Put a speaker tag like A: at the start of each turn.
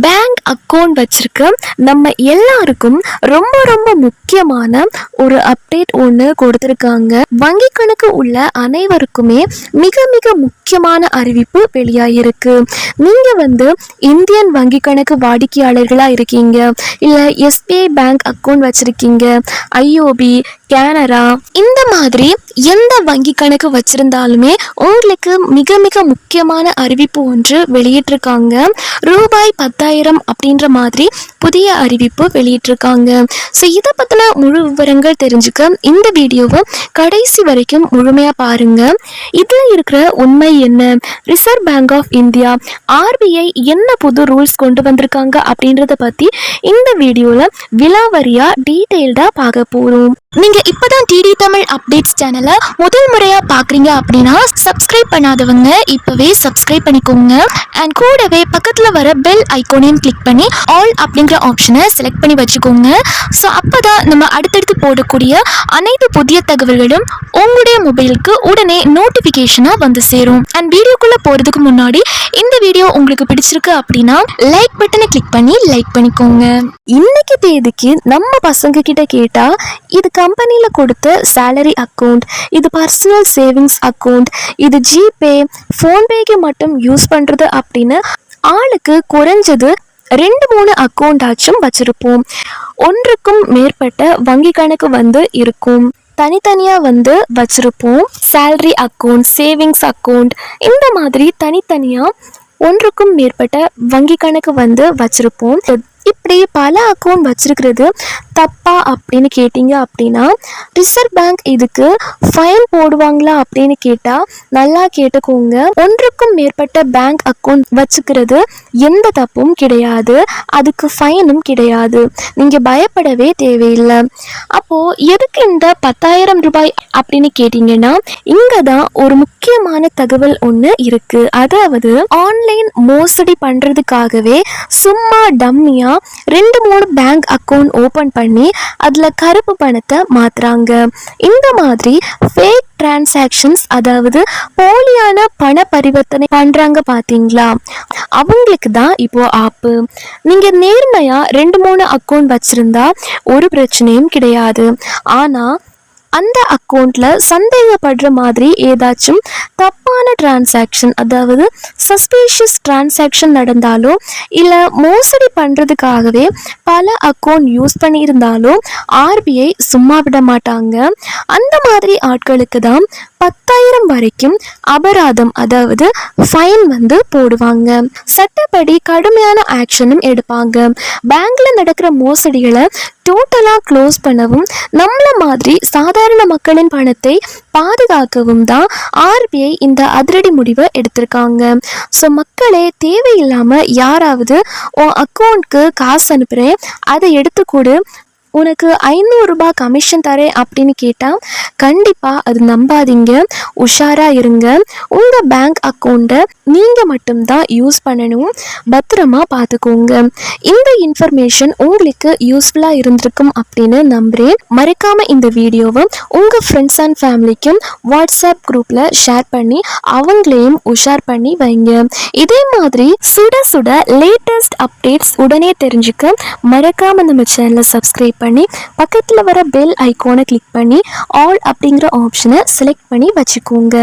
A: Bank account வச்சிருக்க நம்ம எல்லாருக்கும் ரொம்ப ரொம்ப முக்கியமான ஒரு அப்டேட் ஒன்று கொடுத்துருக்காங்க. வங்கி கணக்கு உள்ள அனைவருக்குமே மிக மிக முக்கியமான அறிவிப்பு வெளியாகிருக்கு. நீங்கள் இந்தியன் வங்கி கணக்கு வாடிக்கையாளர்களாக இருக்கீங்க, இல்லை எஸ்பிஐ பேங்க் அக்கவுண்ட் வச்சிருக்கீங்க, ஐஓபி, கேனரா, இந்த மாதிரி எந்த வங்கி கணக்கு வச்சிருந்தாலுமே உங்களுக்கு மிக மிக முக்கியமான அறிவிப்பு ஒன்று வெளியிட்டிருக்காங்க. ரூபாய் 10,000 அப்படின்ற மாதிரி புதிய அறிவிப்பு வெளியிட்டிருக்காங்க. ஸோ இதை பற்றின முழு விவரங்கள் தெரிஞ்சுக்க இந்த வீடியோவை கடைசி வரைக்கும் முழுமையாக பாருங்க. இதில் இருக்கிற உண்மை என்ன, Reserve Bank of India RBI என்ன புது ரூல்ஸ் கொண்டு வந்திருக்காங்க அப்படின்றத பற்றி இந்த வீடியோவில் விலாவரியாக டீட்டெயில்டாக பார்க்க போகிறோம். நீங்கள் இப்போ தான் டிடி தமிழ் அப்டேட்ஸ் சேனலை முதல் முறையாக பார்க்குறீங்க அப்படின்னா சப்ஸ்கிரைப் பண்ணாதவங்க இப்போவே சப்ஸ்கிரைப் பண்ணிக்கோங்க. அண்ட் கூடவே பக்கத்தில் வர பெல் ஐக்கோனையும் கிளிக் பண்ணி ஆல் அப்படிங்கிற ஆப்ஷனை செலக்ட் பண்ணி வச்சுக்கோங்க. ஸோ அப்போ தான் நம்ம அடுத்தடுத்து போடக்கூடிய அனைத்து புதிய தகவல்களும் உங்களுடைய மொபைலுக்கு உடனே நோட்டிஃபிகேஷனாக வந்து சேரும். அண்ட் வீடியோக்குள்ளே போகிறதுக்கு முன்னாடி இந்த வீடியோ உங்களுக்கு பிடிச்சிருக்கு அப்படின்னா லைக் பட்டனை கிளிக் பண்ணி லைக் பண்ணிக்கோங்க. இன்னைக்கு தேதிக்கு நம்ம பசங்க கிட்ட கேட்டால் இது கம்பெனியில் கொடுத்த சேலரி அக்கௌண்ட், இது பர்சனல் சேவிங்ஸ் அக்கௌண்ட், இது ஜிபே, ஃபோன்பேக்கு மட்டும் யூஸ் பண்ணுறது அப்படின்னு ஆளுக்கு குறைஞ்சது 2-3 அக்கௌண்ட் ஆச்சும் வச்சிருப்போம். ஒன்றுக்கும் மேற்பட்ட வங்கி கணக்கு இருக்கும். தனித்தனியாக வச்சிருப்போம். சேலரி அக்கௌண்ட், சேவிங்ஸ் அக்கௌண்ட், இந்த மாதிரி தனித்தனியாக ஒன்றுக்கும் மேற்பட்ட வங்கி கணக்கு வச்சிருப்போம். இப்படி பல அக்கௌண்ட் வச்சிருக்கிறது தப்பா அப்படின்னு கேட்டிங்க அப்படின்னா ரிசர்வ் பேங்க் இதுக்கு ஃபைன் போடுவாங்களா அப்படின்னு கேட்டால் நல்லா கேட்டுக்கோங்க. ஒன்றுக்கும் மேற்பட்ட பேங்க் அக்கௌண்ட் வச்சுக்கிறது எந்த தப்பும் கிடையாது, அதுக்கு ஃபைனும் கிடையாது, நீங்கள் பயப்படவே தேவையில்லை. அப்போது எதுக்கு இந்த 10,000 ரூபாய் அப்படின்னு கேட்டிங்கன்னா இங்கே தான் ஒரு முக்கியமான தகவல் ஒன்று இருக்குது. அதாவது ஆன்லைன் மோசடி பண்ணுறதுக்காகவே சும்மா டம்மியாக 2-3 பேங்க் அக்கௌண்ட் ஓப்பன் பண்ணி அதில் கருப்பு பணத்தை மாற்றுறாங்க. இந்த மாதிரி ஃபேக் டிரான்சாக்ஷன்ஸ், அதாவது போலியான பண பரிவர்த்தனை பண்ணுறாங்க பார்த்தீங்களா, அவங்களுக்கு தான் இப்போ ஆப்பு. நீங்கள் நேர்மையாக 2-3 அக்கௌண்ட் வச்சுருந்தா ஒரு பிரச்சனையும் கிடையாது. ஆனால் அந்த அக்கௌண்ட்டில் சந்தேகப்படுற மாதிரி ஏதாச்சும் தப்பான டிரான்சாக்ஷன், அதாவது சஸ்பீஷியஸ் டிரான்சாக்ஷன் நடந்தாலோ இல்லை மோசடி பண்ணுறதுக்காகவே பல அக்கௌண்ட் யூஸ் பண்ணியிருந்தாலும் ஆர்பிஐ சும்மா விட மாட்டாங்க. அந்த மாதிரி ஆட்களுக்கு தான் 10,000 வரைக்கும் அபராதம், அதாவது ஃபைன் போடுவாங்க. சட்டப்படி கடுமையான ஆக்ஷனும் எடுப்பாங்க. பேங்க்ல நடக்கிற மோசடிகளை டோட்டலாக க்ளோஸ் பண்ணவும் நம்மள மாதிரி சாதாரண மக்களின் பணத்தை பாதுகாக்கவும் தான் ஆர்பிஐ இந்த அதிரடி முடிவை எடுத்திருக்காங்க. ஸோ மக்களே, தேவையில்லாமல் யாராவது உன் அக்கௌண்ட்க்கு காசு அனுப்புகிறேன் அதை எடுத்துக்கூடு, உனக்கு 500 ரூபாய் கமிஷன் தரேன் அப்படின்னு கேட்டால் கண்டிப்பாக அது நம்பாதீங்க. உஷாராக இருங்க. உங்கள் பேங்க் அக்கௌண்ட்டை நீங்கள் மட்டும்தான் யூஸ் பண்ணணும், பத்திரமா பார்த்துக்கோங்க. இந்த இன்ஃபர்மேஷன் உங்களுக்கு யூஸ்ஃபுல்லாக இருந்திருக்கும் அப்படின்னு நம்புகிறேன். மறக்காமல் இந்த வீடியோவை உங்கள் ஃப்ரெண்ட்ஸ் அண்ட் ஃபேமிலிக்கும் வாட்ஸ்அப் குரூப்பில் ஷேர் பண்ணி அவங்களையும் உஷார் பண்ணி வைங்க. இதே மாதிரி சுட சுட லேட்டஸ்ட் அப்டேட்ஸ் உடனே தெரிஞ்சுக்க மறக்காமல் நம்ம சேனலை சப்ஸ்கிரைப் பண்ணி பக்கத்தில் வர பெல் ஐக்கானை கிளிக் பண்ணி ஆல் அப்படிங்கிற ஆப்ஷனை செலக்ட் பண்ணி வச்சுக்கோங்க.